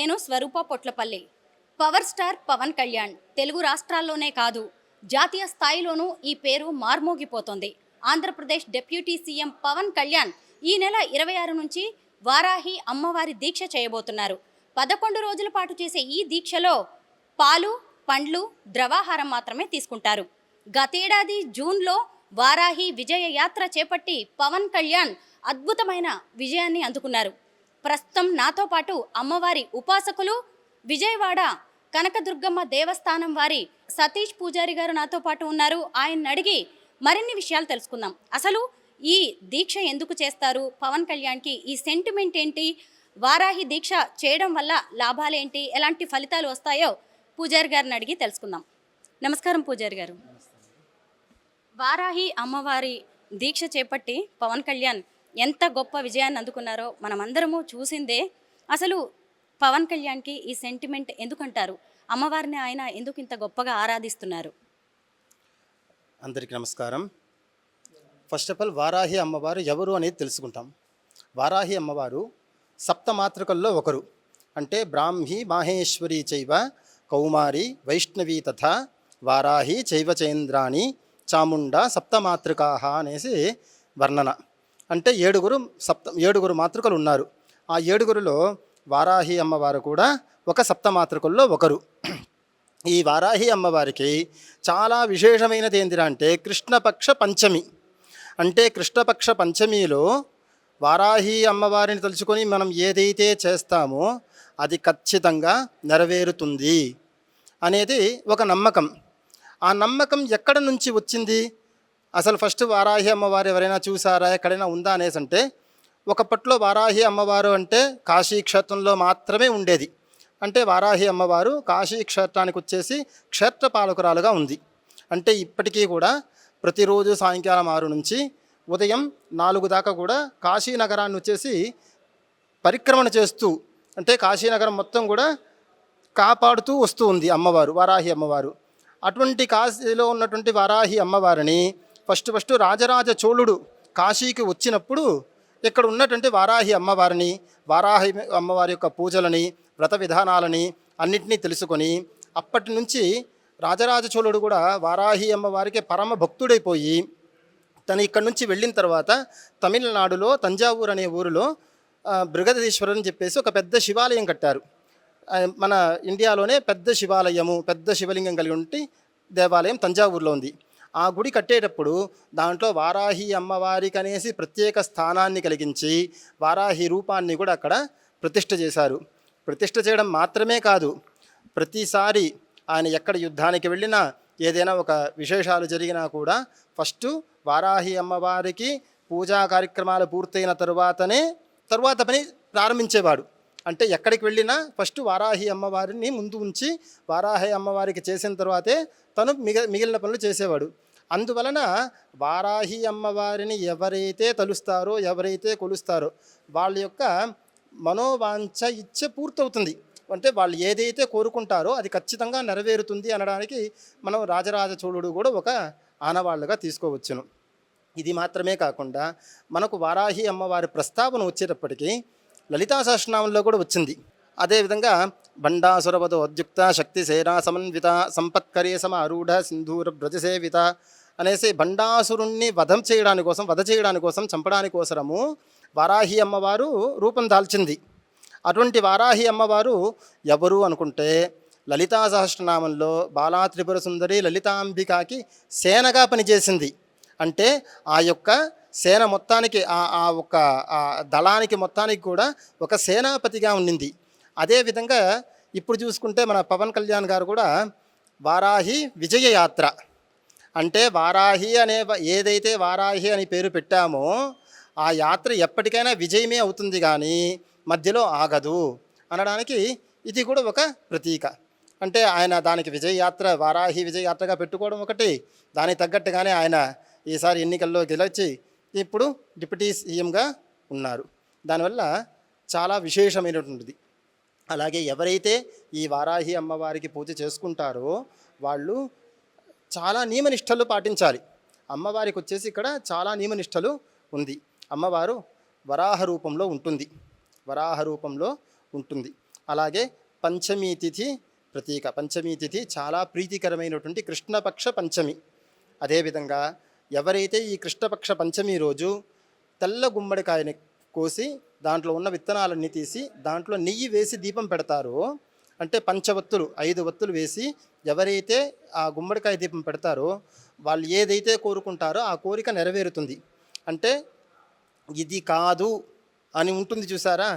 నేను స్వరూప Potlapalli. Power star Pawan Kalyan Telugu రాష్ట్రాల్లోనే కాదు జాతీయ స్థాయిలోనూ ఈ పేరు మార్మోగిపోతోంది. ఆంధ్రప్రదేశ్ డిప్యూటీ సీఎం పవన్ కళ్యాణ్ ఈ నెల 26 నుంచి వారాహి అమ్మవారి దీక్ష చేయబోతున్నారు. 11 రోజుల పాటు చేసే ఈ దీక్షలో పాలు, పండ్లు, ద్రవాహారం మాత్రమే తీసుకుంటారు. గతేడాది జూన్లో వారాహి విజయ యాత్ర చేపట్టి పవన్ కళ్యాణ్ అద్భుతమైన విజయాన్ని అందుకున్నారు. ప్రస్తుతం నాతో పాటు అమ్మవారి ఉపాసకులు, విజయవాడ కనకదుర్గమ్మ దేవస్థానం వారి సతీష్ పూజారి గారు నాతో పాటు ఉన్నారు. ఆయన్ని అడిగి మరిన్ని విషయాలు తెలుసుకుందాం. అసలు ఈ దీక్ష ఎందుకు చేస్తారు, పవన్ కళ్యాణ్కి ఈ సెంటిమెంట్ ఏంటి, వారాహి దీక్ష చేయడం వల్ల లాభాలేంటి, ఎలాంటి ఫలితాలు వస్తాయో పూజారి గారిని అడిగి తెలుసుకుందాం. నమస్కారం పూజారి గారు. వారాహి అమ్మవారి దీక్ష చేపట్టి పవన్ కళ్యాణ్ ఎంత గొప్ప విజయాన్ని అందుకున్నారో మనమందరము చూసిందే. అసలు పవన్ కళ్యాణ్కి ఈ సెంటిమెంట్ ఎందుకంటారు? అమ్మవారిని ఆయన ఎందుకు ఇంత గొప్పగా ఆరాధిస్తున్నారు? అందరికీ నమస్కారం. ఫస్ట్ ఆఫ్ ఆల్ వారాహి అమ్మవారు ఎవరు అనేది తెలుసుకుంటాం. వారాహి అమ్మవారు సప్తమాతృకల్లో ఒకరు. అంటే బ్రాహ్మి మాహేశ్వరి చైవ కౌమారి వైష్ణవి తథా వారాహి చైవ చైంద్రాణి చాముండ సప్తమాతృకాహ అనేసి వర్ణన. అంటే ఏడుగురు మాతృకలు ఉన్నారు. ఆ ఏడుగురులో వారాహి అమ్మవారు కూడా ఒక సప్తమాతృకల్లో ఒకరు. ఈ వారాహి అమ్మవారికి చాలా విశేషమైనది ఏంటిరా అంటే కృష్ణపక్ష పంచమి. అంటే కృష్ణపక్ష పంచమిలో వారాహి అమ్మవారిని తలుచుకొని మనం ఏదైతే చేస్తామో అది ఖచ్చితంగా నెరవేరుతుంది అనేది ఒక నమ్మకం. ఆ నమ్మకం ఎక్కడ నుంచి వచ్చింది? అసలు ఫస్ట్ వారాహి అమ్మవారు ఎవరైనా చూసారా, ఎక్కడైనా ఉందా అనేసి అంటే, ఒకప్పట్లో వారాహి అమ్మవారు అంటే కాశీ క్షేత్రంలో మాత్రమే ఉండేది. అంటే వారాహి అమ్మవారు కాశీ క్షేత్రానికి వచ్చేసి క్షేత్రపాలకురాలుగా ఉంది. అంటే ఇప్పటికీ కూడా ప్రతిరోజు సాయంకాలం 6 నుంచి ఉదయం 4 దాకా కూడా కాశీ నగరాన్ని వచ్చేసి పరిక్రమణ చేస్తూ, అంటే కాశీనగరం మొత్తం కూడా కాపాడుతూ వస్తూ ఉంది అమ్మవారు, వారాహి అమ్మవారు. అటువంటి కాశీలో ఉన్నటువంటి వారాహి అమ్మవారిని ఫస్ట్ రాజరాజ చోళుడు కాశీకి వచ్చినప్పుడు ఇక్కడ ఉన్నటువంటి వారాహి అమ్మవారిని, వారాహి అమ్మవారి యొక్క పూజలని, వ్రత విధానాలని అన్నింటినీ తెలుసుకొని అప్పటి నుంచి రాజరాజ చోళుడు కూడా వారాహి అమ్మవారికి పరమ భక్తుడైపోయి తను ఇక్కడి నుంచి వెళ్ళిన తర్వాత తమిళనాడులో తంజావూరు అనే ఊరిలో బృహదీశ్వరుని చెప్పేసి ఒక పెద్ద శివాలయం కట్టారు. మన ఇండియాలోనే పెద్ద శివాలయము, పెద్ద శివలింగం కలిగి ఉంటే దేవాలయం తంజావూరులో ఉంది. ఆ గుడి కట్టేటప్పుడు దాంట్లో వారాహి అమ్మవారికి అనేసి ప్రత్యేక స్థానాన్ని కలిగించి వారాహి రూపాన్ని కూడా అక్కడ ప్రతిష్ఠ చేశారు. ప్రతిష్ఠ చేయడం మాత్రమే కాదు, ప్రతిసారి ఆయన ఎక్కడ యుద్ధానికి వెళ్ళినా, ఏదైనా ఒక విశేషాలు జరిగినా కూడా ఫస్ట్ వారాహి అమ్మవారికి పూజా కార్యక్రమాలు పూర్తయిన తరువాత పని ప్రారంభించేవాడు. అంటే ఎక్కడికి వెళ్ళినా ఫస్ట్ వారాహి అమ్మవారిని ముందు ఉంచి వారాహి అమ్మవారికి చేసిన తర్వాతే తను మిగిలిన పనులు చేసేవాడు. అందువలన వారాహి అమ్మవారిని ఎవరైతే తలుస్తారో, ఎవరైతే కొలుస్తారో వాళ్ళ యొక్క మనోవాంఛ ఇచ్చ పూర్తవుతుంది. అంటే వాళ్ళు ఏదైతే కోరుకుంటారో అది ఖచ్చితంగా నెరవేరుతుంది అనడానికి మనం రాజరాజ చోళుడు కూడా ఒక ఆనవాళ్ళుగా తీసుకోవచ్చును. ఇది మాత్రమే కాకుండా మనకు వారాహి అమ్మవారి ప్రస్తావన వచ్చేటప్పటికీ లలితా సహస్రనామంలో కూడా వచ్చింది. అదేవిధంగా బండాసురవధో అద్యుక్త శక్తి సేనా సమన్విత సంపత్కరే సమ ఆరూఢ సింధూర బ్రజసేవిత అనేసి బండాసురుణ్ణి వధ చేయడానికి కోసం చంపడానికి కోసము వారాహి అమ్మవారు రూపం దాల్చింది. అటువంటి వారాహి అమ్మవారు ఎవరు అనుకుంటే లలితా సహస్రనామంలో బాలా త్రిపుర సుందరి లలితాంబికాకి సేనగా పనిచేసింది. అంటే ఆ యొక్క సేన మొత్తానికి ఆ ఒక దళానికి మొత్తానికి కూడా ఒక సేనాపతిగా ఉండింది. అదేవిధంగా ఇప్పుడు చూసుకుంటే మన పవన్ కళ్యాణ్ గారు కూడా వారాహి విజయ యాత్ర, అంటే వారాహి అనే ఏదైతే వారాహి అని పేరు పెట్టామో ఆ యాత్ర ఎప్పటికైనా విజయమే అవుతుంది కానీ మధ్యలో ఆగదు అనడానికి ఇది కూడా ఒక ప్రతీక. అంటే ఆయన దానికి విజయయాత్ర, వారాహి విజయయాత్రగా పెట్టుకోవడం ఒకటి, దానికి తగ్గట్టుగానే ఆయన ఈసారి ఎన్నికల్లో గెలిచి ఇప్పుడు డిప్యూటీ సీఎంగా ఉన్నారు. దానివల్ల చాలా విశేషమైనటువంటిది. అలాగే ఎవరైతే ఈ వారాహి అమ్మవారికి పూజ చేసుకుంటారో వాళ్ళు చాలా నియమనిష్టలు పాటించాలి. అమ్మవారికి వచ్చేసి ఇక్కడ చాలా నియమనిష్టలు ఉంది. అమ్మవారు వరాహ రూపంలో ఉంటుంది. అలాగే పంచమీ తిథి ప్రతీక. పంచమీ తిథి చాలా ప్రీతికరమైనటువంటి కృష్ణపక్ష పంచమి. అదేవిధంగా ఎవరైతే ఈ కృష్ణపక్ష పంచమి రోజు తెల్ల గుమ్మడికాయని కోసి దాంట్లో ఉన్న విత్తనాలన్నీ తీసి దాంట్లో నెయ్యి వేసి దీపం పెడతారో, అంటే పంచవత్తులు 5 వత్తులు వేసి ఎవరైతే ఆ గుమ్మడికాయ దీపం పెడతారో వాళ్ళు ఏదైతే కోరుకుంటారో ఆ కోరిక నెరవేరుతుంది. అంటే ఇది కాదు అని ఉంటుంది చూసారా,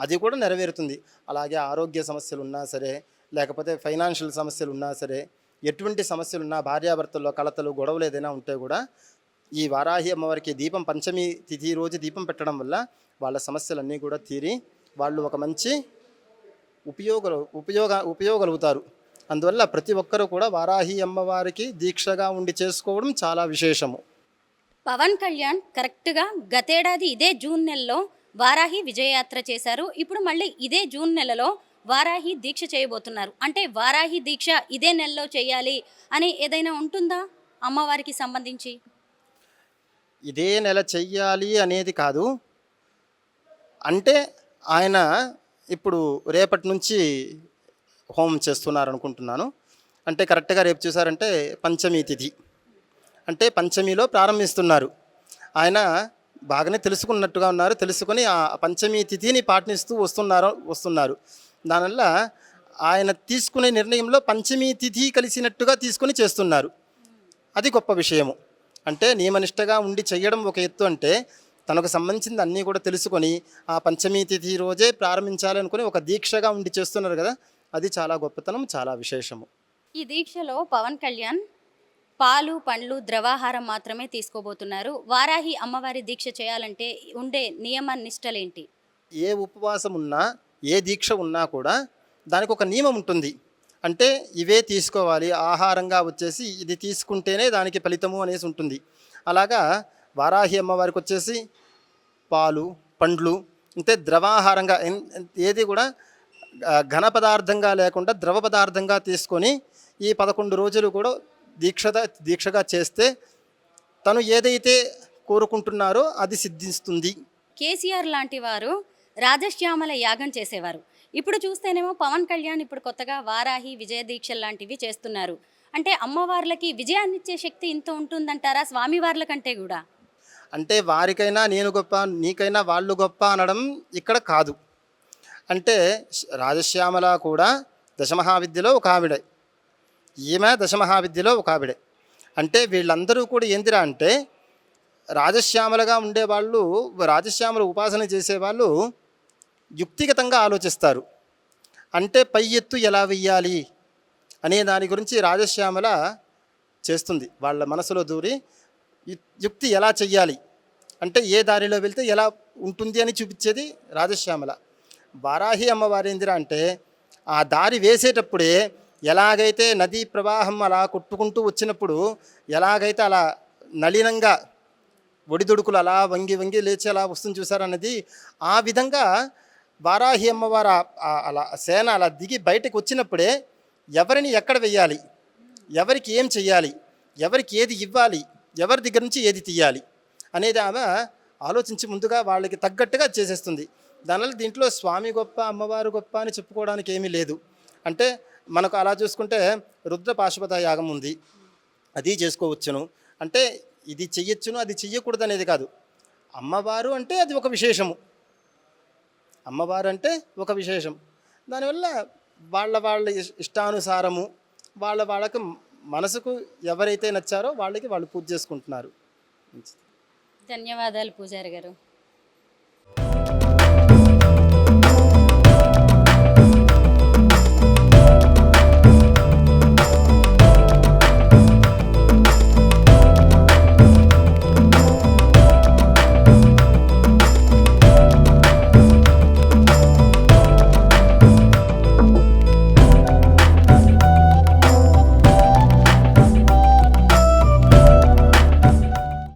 అది కూడా నెరవేరుతుంది. అలాగే ఆరోగ్య సమస్యలు ఉన్నా సరే, లేకపోతే ఫైనాన్షియల్ సమస్యలు ఉన్నా సరే, ఎటువంటి సమస్యలు ఉన్నా, భార్యాభర్తల్లో కలతలు గొడవలు ఏదైనా ఉంటే కూడా ఈ వారాహి అమ్మవారికి దీపం పంచమి తిథి రోజు దీపం పెట్టడం వల్ల వాళ్ళ సమస్యలన్నీ కూడా తీరి వాళ్ళు ఒక మంచి ఉపయోగలుగుతారు. అందువల్ల ప్రతి ఒక్కరూ కూడా వారాహి అమ్మవారికి దీక్షగా ఉండి చేసుకోవడం చాలా విశేషము. పవన్ కళ్యాణ్ కరెక్ట్గా గతేడాది ఇదే జూన్ నెలలో వారాహి విజయయాత్ర చేశారు. ఇప్పుడు మళ్ళీ ఇదే జూన్ నెలలో వారాహి దీక్ష చేయబోతున్నారు. అంటే వారాహి దీక్ష ఇదే నెలలో చేయాలి అని ఏదైనా ఉంటుందా అమ్మవారికి సంబంధించి? ఇదే నెల చెయ్యాలి అనేది కాదు, అంటే ఆయన ఇప్పుడు రేపటి నుంచి హోమం చేస్తున్నారు అనుకుంటున్నాను. అంటే కరెక్ట్గా రేపు చూసారంటే పంచమీ తిథి, అంటే పంచమిలో ప్రారంభిస్తున్నారు. ఆయన బాగానే తెలుసుకున్నట్టుగా ఉన్నారు, తెలుసుకొని ఆ పంచమీ తిథిని పాటిస్తూ వస్తున్నారు. దానివల్ల ఆయన తీసుకునే నిర్ణయంలో పంచమీ తిథి కలిసినట్టుగా తీసుకొని చేస్తున్నారు. అది గొప్ప విషయము. అంటే నియమనిష్టగా ఉండి చెయ్యడం ఒక ఎత్తు, అంటే తనకు సంబంధించింది అన్నీ కూడా తెలుసుకొని ఆ పంచమీ తిథి రోజే ప్రారంభించాలి అనుకుని ఒక దీక్షగా ఉండి చేస్తున్నారు కదా, అది చాలా గొప్పతనం, చాలా విశేషము. ఈ దీక్షలో పవన్ కళ్యాణ్ పాలు పండ్లు ద్రవాహారం మాత్రమే తీసుకోబోతున్నారు. వారాహి అమ్మవారి దీక్ష చేయాలంటే ఉండే నియమ నిష్టలేంటి? ఏ ఉపవాసం ఉన్నా, ఏ దీక్ష ఉన్నా కూడా దానికి ఒక నియమం ఉంటుంది. అంటే ఇవే తీసుకోవాలి, ఆహారంగా వచ్చేసి ఇది తీసుకుంటేనే దానికి ఫలితము అనేసి ఉంటుంది. అలాగా వారాహి అమ్మవారికి వచ్చేసి పాలు పండ్లు అంటే ద్రవాహారంగా ఏది కూడా ఘన పదార్థంగా లేకుండా ద్రవ పదార్థంగా తీసుకొని ఈ 11 రోజులు కూడా దీక్షగా చేస్తే తను ఏదైతే కోరుకుంటున్నారో అది సిద్ధిస్తుంది. కేసీఆర్ లాంటి వారు రాజశ్యామల యాగం చేసేవారు. ఇప్పుడు చూస్తేనేమో పవన్ కళ్యాణ్ ఇప్పుడు కొత్తగా వారాహి విజయ దీక్షలు లాంటివి చేస్తున్నారు. అంటే అమ్మవార్లకి విజయాన్నిచ్చే శక్తి ఇంత ఉంటుందంటారా స్వామివార్ల కంటే కూడా? అంటే వారికైనా నేను గొప్ప, నీకైనా వాళ్ళు గొప్ప అనడం ఇక్కడ కాదు. అంటే రాజశ్యామల కూడా దశమహావిద్యలో ఒక ఆవిడే, ఈమె దశమహావిద్యలో ఒక ఆవిడే. అంటే వీళ్ళందరూ కూడా ఏందిరా అంటే రాజశ్యామలుగా ఉండేవాళ్ళు, రాజశ్యామల ఉపాసన చేసేవాళ్ళు యుక్తిగతంగా ఆలోచిస్తారు. అంటే పై ఎత్తు ఎలా వెయ్యాలి అనే దాని గురించి రాజశ్యామల చేస్తుంది. వాళ్ళ మనసులో దూరి యుక్తి ఎలా చెయ్యాలి, అంటే ఏ దారిలో వెళ్తే ఎలా ఉంటుంది అని చూపించేది రాజశ్యామల. వారాహి అమ్మవారి ఏందిరా అంటే ఆ దారి వేసేటప్పుడే ఎలాగైతే నదీ ప్రవాహం అలా కొట్టుకుంటూ వచ్చినప్పుడు ఎలాగైతే అలా నళినంగా ఒడిదుడుకులు అలా వంగి వంగి లేచి అలా వస్తుంది చూసారన్నది, ఆ విధంగా వారాహి అమ్మవారు అలా సేన అలా దిగి బయటకు వచ్చినప్పుడే ఎవరిని ఎక్కడ వెయ్యాలి, ఎవరికి ఏం చెయ్యాలి, ఎవరికి ఏది ఇవ్వాలి, ఎవరి దగ్గర నుంచి ఏది తీయాలి అనేది ఆమె ఆలోచించి ముందుగా వాళ్ళకి తగ్గట్టుగా చేసేస్తుంది. దానివల్ల దీంట్లో స్వామి గొప్ప అమ్మవారు గొప్ప అని చెప్పుకోవడానికి ఏమీ లేదు. అంటే మనకు అలా చూసుకుంటే రుద్ర పాశుపత యాగం ఉంది, అది చేసుకోవచ్చును. అంటే ఇది చెయ్యొచ్చును అది చెయ్యకూడదు అనేది కాదు. అమ్మవారు అంటే అది ఒక విశేషము, అమ్మవారు అంటే ఒక విశేషం. దానివల్ల వాళ్ళ ఇష్టానుసారము వాళ్ళకి మనసుకు ఎవరైతే నచ్చారో వాళ్ళకి వాళ్ళు పూజ చేసుకుంటున్నారు. ధన్యవాదాలు పూజారి గారు.